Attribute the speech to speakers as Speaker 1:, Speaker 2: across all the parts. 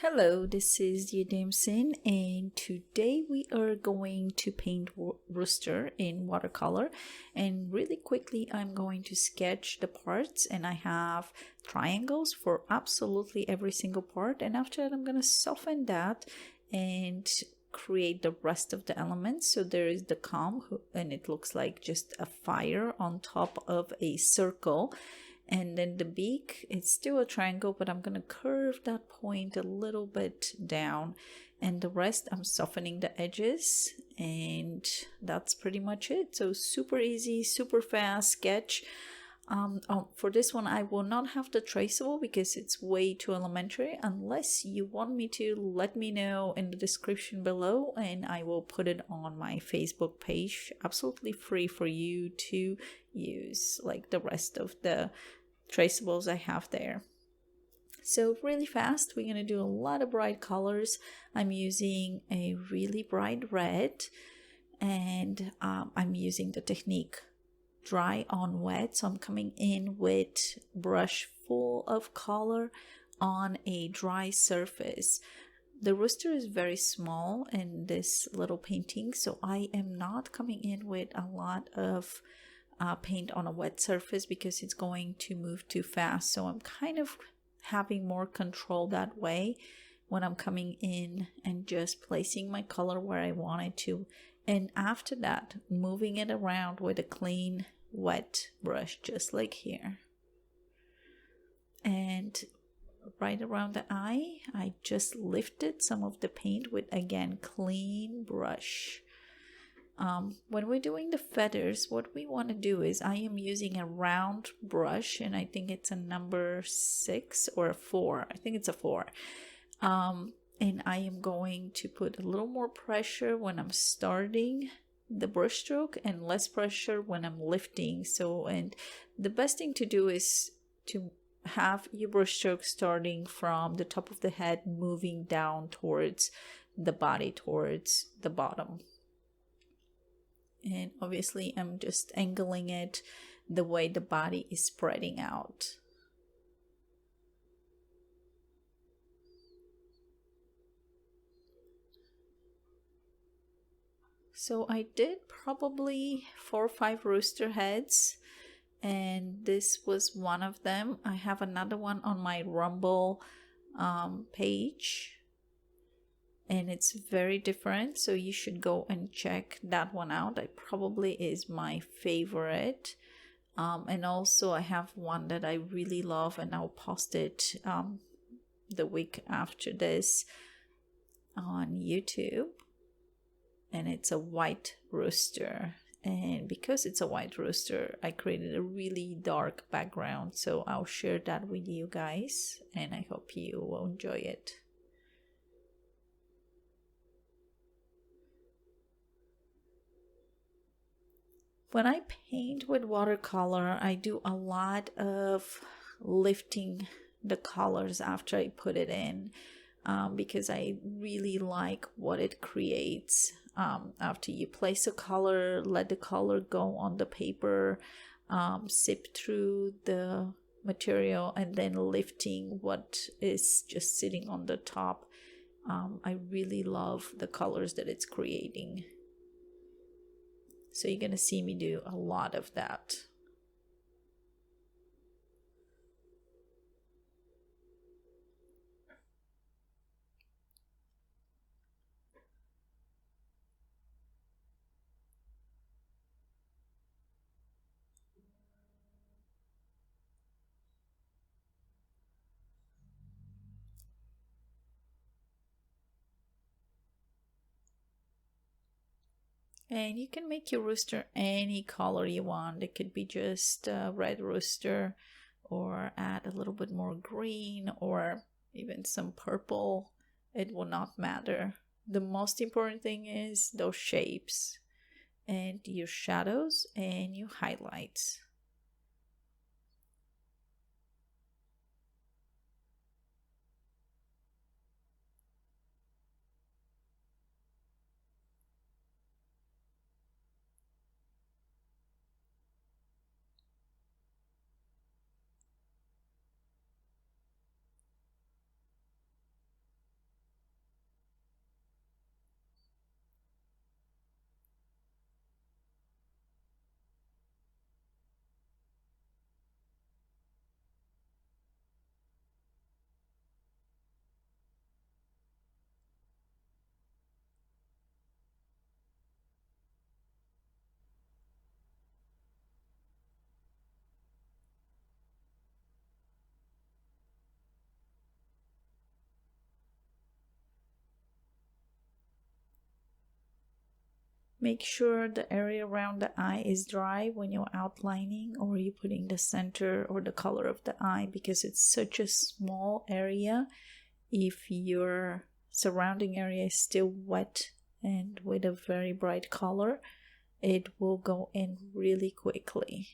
Speaker 1: Hello, this is Yadamsin, and today we are going to paint Rooster in watercolor. And really quickly, I'm going to sketch the parts, and I have triangles for absolutely every single part. And after that, I'm going to soften that and create the rest of the elements. So there is the comb, and it looks like just a fire on top of a circle. And then the beak, it's still a triangle, but I'm going to curve that point a little bit down. And the rest, I'm softening the edges. And that's pretty much it. So super easy, super fast sketch. For this one, I will not have the traceable because it's way too elementary. Unless you want me to, let me know in the description below and I will put it on my Facebook page. Absolutely free for you to use, like the rest of the traceables I have there. So really fast, we're going to do a lot of bright colors. I'm using a really bright red, and I'm using the technique dry on wet. So I'm coming in with brush full of color on a dry surface. The rooster is very small in this little painting, so I am not coming in with a lot of paint on a wet surface because it's going to move too fast. So I'm kind of having more control that way when I'm coming in and just placing my color where I want it to. And after that, moving it around with a clean wet brush, just like here. And right around the eye, I just lifted some of the paint with, again, clean brush. When we're doing the feathers, what we want to do is I am using a round brush, and I think it's a number 6 or a 4. I think it's a 4. And I am going to put a little more pressure when I'm starting the brush stroke and less pressure when I'm lifting. So, and the best thing to do is to have your brush stroke starting from the top of the head, moving down towards the body, towards the bottom. And obviously I'm just angling it the way the body is spreading out. So I did probably 4 or 5 rooster heads, and this was one of them. I have another one on my Rumble page, and it's very different, so you should go and check that one out. It probably is my favorite. And also I have one that I really love, and I'll post it the week after this on YouTube. And it's a white rooster, and because it's a white rooster, I created a really dark background, so I'll share that with you guys, and I hope you will enjoy it. When I paint with watercolor, I do a lot of lifting the colors after I put it in, because I really like what it creates. After you place a color, let the color go on the paper, sip through the material, and then lifting what is just sitting on the top. I really love the colors that it's creating. So you're going to see me do a lot of that. And you can make your rooster any color you want. It could be just a red rooster, or add a little bit more green, or even some purple. It will not matter. The most important thing is those shapes and your shadows and your highlights. Make sure the area around the eye is dry when you're outlining or you're putting the center or the color of the eye, because it's such a small area. If your surrounding area is still wet and with a very bright color, it will go in really quickly.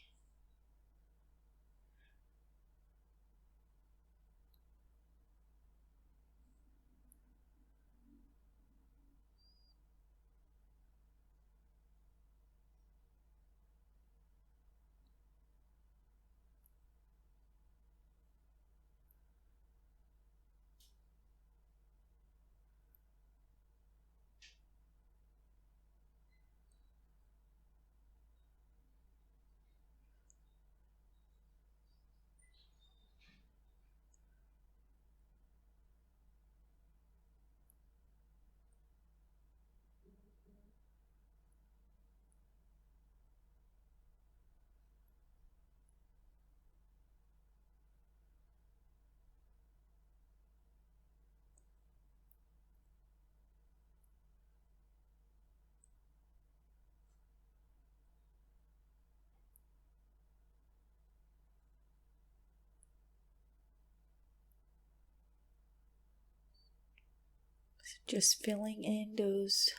Speaker 1: Just filling in those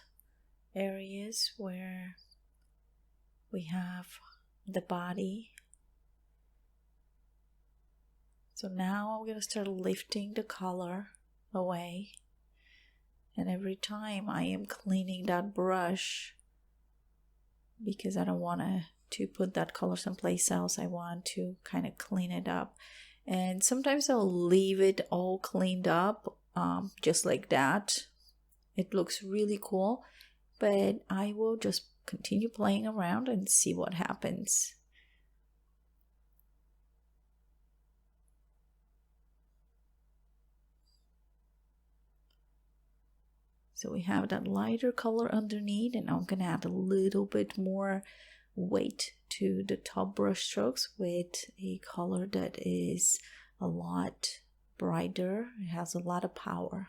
Speaker 1: areas where we have the body. So now I'm going to start lifting the color away. And every time I am cleaning that brush, because I don't want to put that color someplace else, I want to kind of clean it up. And sometimes I'll leave it all cleaned up, just like that. It looks really cool, but I will just continue playing around and see what happens. So we have that lighter color underneath, and I'm gonna add a little bit more weight to the top brush strokes with a color that is a lot brighter. It has a lot of power.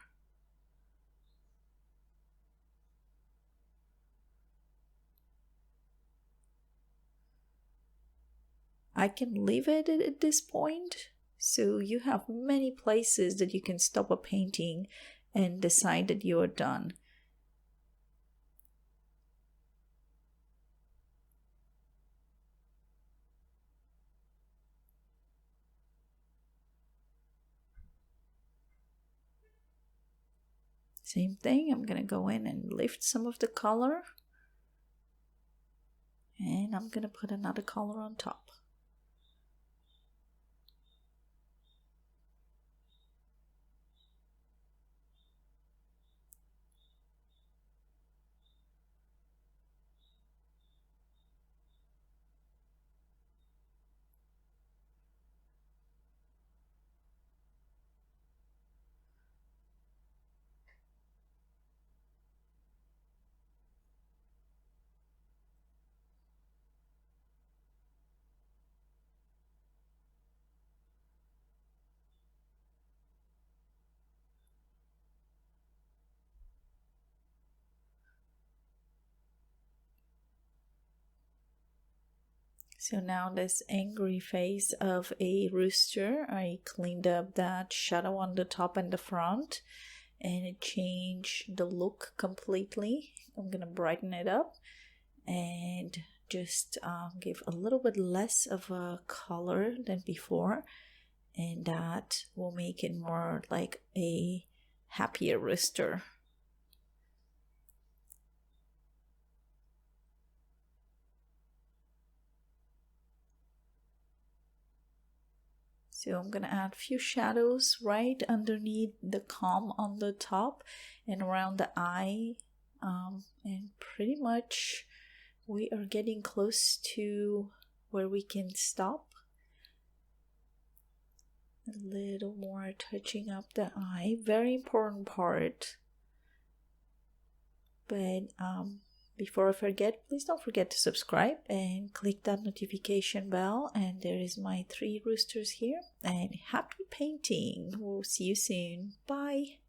Speaker 1: I can leave it at this point, so you have many places that you can stop a painting and decide that you are done. Same thing, I'm gonna go in and lift some of the color, and I'm gonna put another color on top. So now this angry face of a rooster, I cleaned up that shadow on the top and the front, and it changed the look completely. I'm gonna brighten it up and just give a little bit less of a color than before, and that will make it more like a happier rooster. So I'm gonna add a few shadows right underneath the comb on the top and around the eye, and pretty much we are getting close to where we can stop. A little more touching up the eye, very important part. But before I forget, please don't forget to subscribe and click that notification bell. And there is my 3 roosters here. And happy painting. We'll see you soon. Bye.